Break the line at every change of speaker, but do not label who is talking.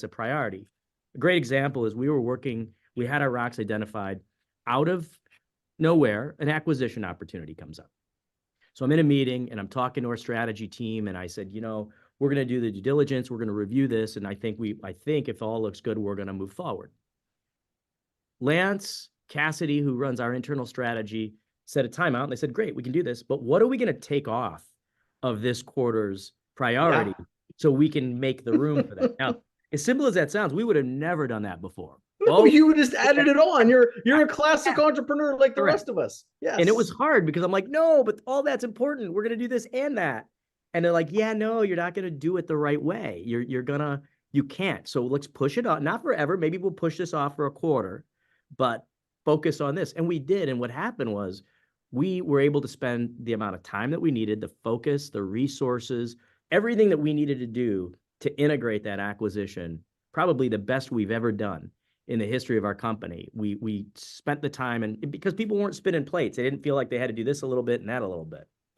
a priority. A great example is we had our rocks identified. Out of nowhere, an acquisition opportunity comes up. So I'm in a meeting and I'm talking to our strategy team, and I said, we're going to do the due diligence, we're going to review this, and I think if all looks good, we're going to move forward. Lance Cassidy, who runs our internal strategy, set a timeout, and they said, great, we can do this, but what are we going to take off of this quarter's priority so we can make the room for that? Now, as simple as that sounds, we would have never done that before.
No, you just added it on. You're a classic entrepreneur like the rest of us. Yes.
And it was hard because I'm like, no, but all that's important. We're going to do this and that. And they're like, yeah, no, you're not going to do it the right way. You can't. So let's push it on. Not forever. Maybe we'll push this off for a quarter, but focus on this. And we did. And what happened was we were able to spend the amount of time that we needed, the focus, the resources, everything that we needed to do to integrate that acquisition, probably the best we've ever done in the history of our company. We spent the time, and because people weren't spinning plates, they didn't feel like they had to do this a little bit and that a little bit.